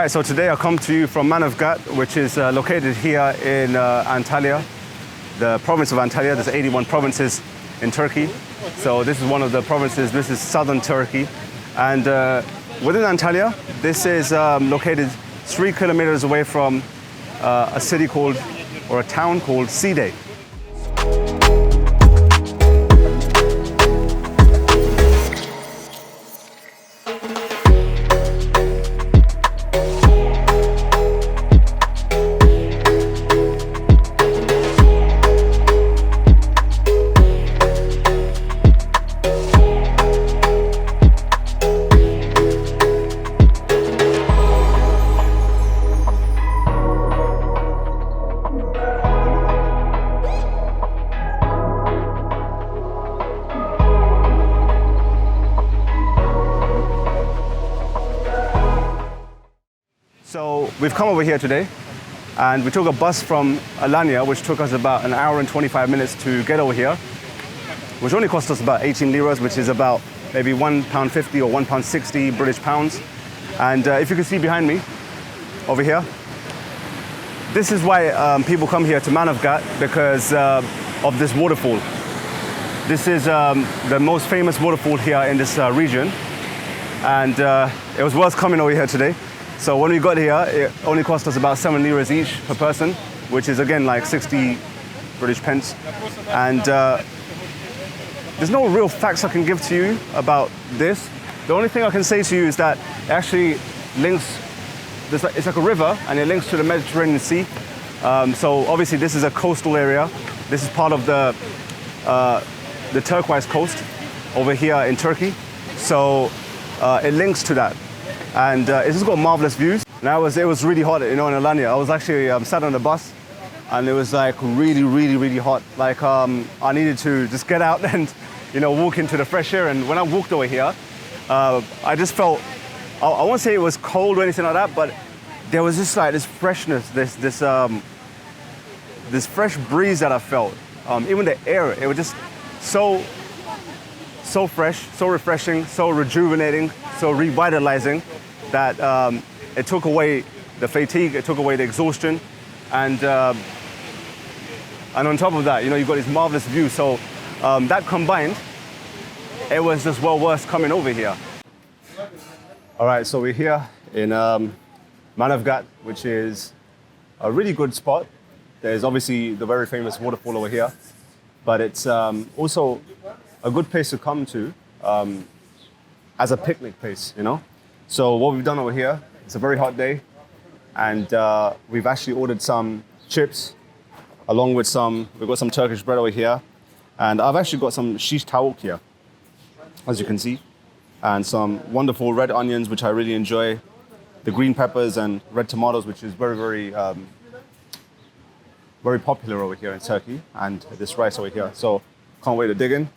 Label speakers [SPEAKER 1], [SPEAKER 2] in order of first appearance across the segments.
[SPEAKER 1] Right, so today I come to you from Manavgat, which is located here in Antalya, the province of Antalya. There's 81 provinces in Turkey. So this is one of the provinces. This is southern Turkey. And within Antalya, this is located 3 kilometers away from a city called, or a town called Side. So we've come over here today and we took a bus from Alanya, which took us about an hour and 25 minutes to get over here, which only cost us about 18 liras, which is about maybe £1.50 or £1.60 British pounds. And if you can see behind me over here, this is why people come here to Manavgat, because of this waterfall. This is the most famous waterfall here in this region, and it was worth coming over here today. So when we got here, it only cost us about 7 liras each per person, which is again like 60 British pence. And there's no real facts I can give to you about this. The only thing I can say to you is that it actually links, it's like a river and it links to the Mediterranean Sea. So obviously this is a coastal area. This is part of the turquoise coast over here in Turkey. So it links to that. And it's just got marvelous views. Now it was really hot, in Alanya. I was actually sat on the bus, and it was like really hot. Like I needed to just get out and walk into the fresh air. And when I walked over here, I just felt, I won't say it was cold or anything like that, but there was just like this freshness, this fresh breeze that I felt. Even the air, it was just so fresh, so refreshing, so rejuvenating, so revitalizing, that it took away the fatigue, it took away the exhaustion, and on top of that, you've got this marvelous view. So that combined, it was just well worth coming over here. All right, so we're here in Manavgat, which is a really good spot. There's obviously the very famous waterfall over here, but it's also a good place to come to as a picnic place, So what we've done over here, it's a very hot day, and we've actually ordered some chips, along with we've got some Turkish bread over here, and I've actually got some shish tavuk here, as you can see, and some wonderful red onions, which I really enjoy, the green peppers and red tomatoes, which is very popular over here in Turkey, and this rice over here. So can't wait to dig in.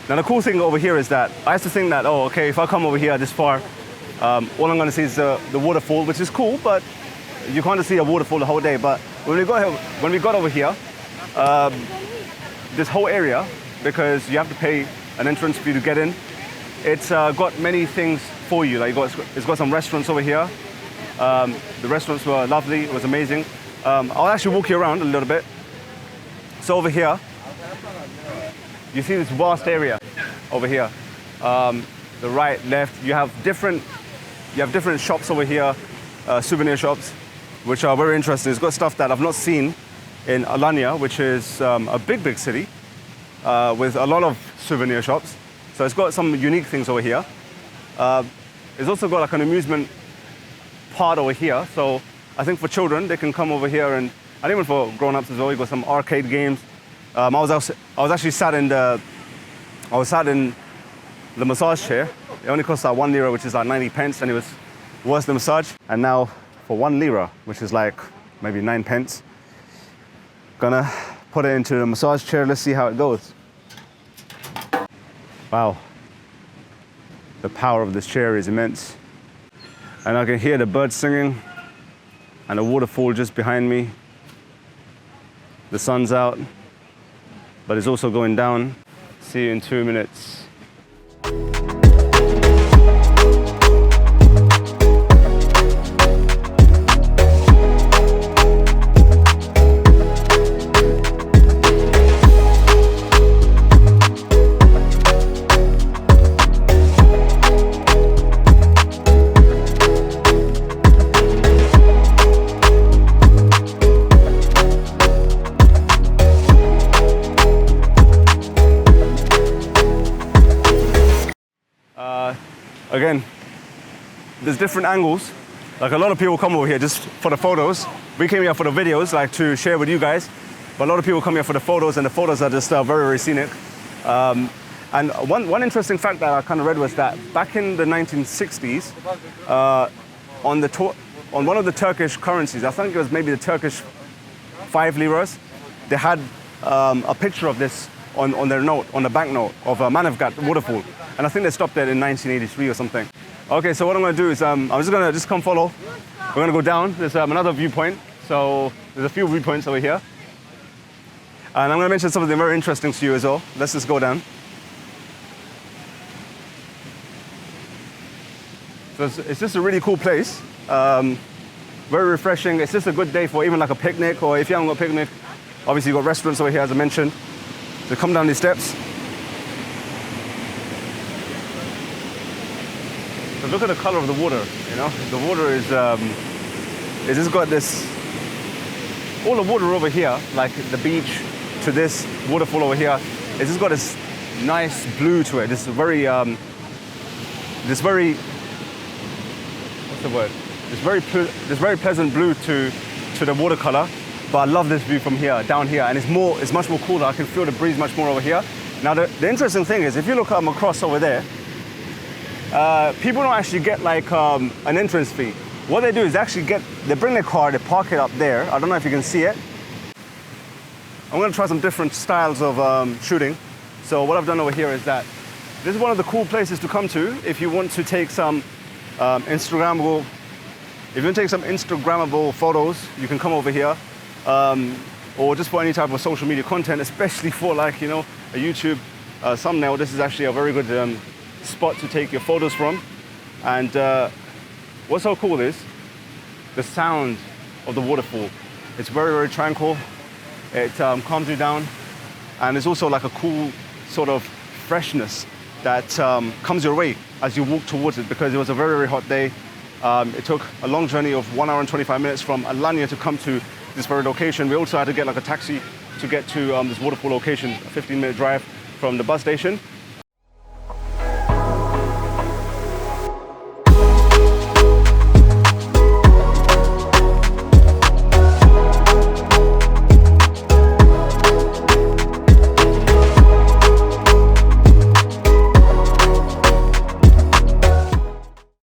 [SPEAKER 1] Now the cool thing over here is that I used to think that, if I come over here this far, all I'm going to see is the waterfall, which is cool, but you can't see a waterfall the whole day. But when we got over here, this whole area, because you have to pay an entrance fee to get in, it's got many things for you. Like it's got some restaurants over here. The restaurants were lovely, it was amazing. I'll actually walk you around a little bit. So over here, you see this vast area over here. The right, left, you have different shops over here, souvenir shops, which are very interesting. It's got stuff that I've not seen in Alanya, which is a big city with a lot of souvenir shops. So it's got some unique things over here. It's also got like an amusement part over here. So I think for children, they can come over here, and even for grown-ups as well. You've got some arcade games. I was actually sat in the massage chair. It only cost like 1 lira, which is like 90 pence, and it was worse than massage. And now for 1 lira, which is like maybe 9 pence, gonna put it into the massage chair. Let's see how it goes. Wow, the power of this chair is immense. And I can hear the birds singing and the waterfall just behind me. The sun's out, but it's also going down. See you in 2 minutes. again, there's different angles. Like a lot of people come over here just for the photos. We came here for the videos, like to share with you guys. But a lot of people come here for the photos, and the photos are just very, very scenic. And one interesting fact that I kind of read was that back in the 1960s, on one of the Turkish currencies, I think it was maybe the Turkish 5 liras, they had a picture of this on their note, on the banknote of Manavgat Waterfall. And I think they stopped there in 1983 or something. Okay, so what I'm gonna do is, I'm just gonna come follow. We're gonna go down. There's another viewpoint. So there's a few viewpoints over here. And I'm gonna mention something very interesting to you as well. Let's just go down. So it's just a really cool place. Very refreshing. It's just a good day for even like a picnic, or if you haven't got a picnic, obviously you've got restaurants over here, as I mentioned. So come down these steps. So look at the color of the water, you know? The water is, it's just got this, all the water over here, like the beach to this waterfall over here, it's just got this nice blue to it. This very, what's the word? This very pleasant blue to the watercolor. But I love this view from here, down here, and it's much more cooler. I can feel the breeze much more over here. Now the interesting thing is, if you look across over there, people don't actually get like an entrance fee. What they do is they bring their car, they park it up there. I don't know if you can see it. I'm gonna try some different styles of shooting. So what I've done over here is that this is one of the cool places to come to if you want to take some Instagrammable photos. You can come over here, or just for any type of social media content, especially for like, you know, a YouTube thumbnail. This is actually a very good spot to take your photos from. And what's so cool is the sound of the waterfall. It's very, very tranquil. It calms you down, and there's also like a cool sort of freshness that comes your way as you walk towards it, because it was a very, very hot day. It took a long journey of 1 hour and 25 minutes from Alanya to come to this very location. We also had to get like a taxi to get to this waterfall location, a 15-minute drive from the bus station.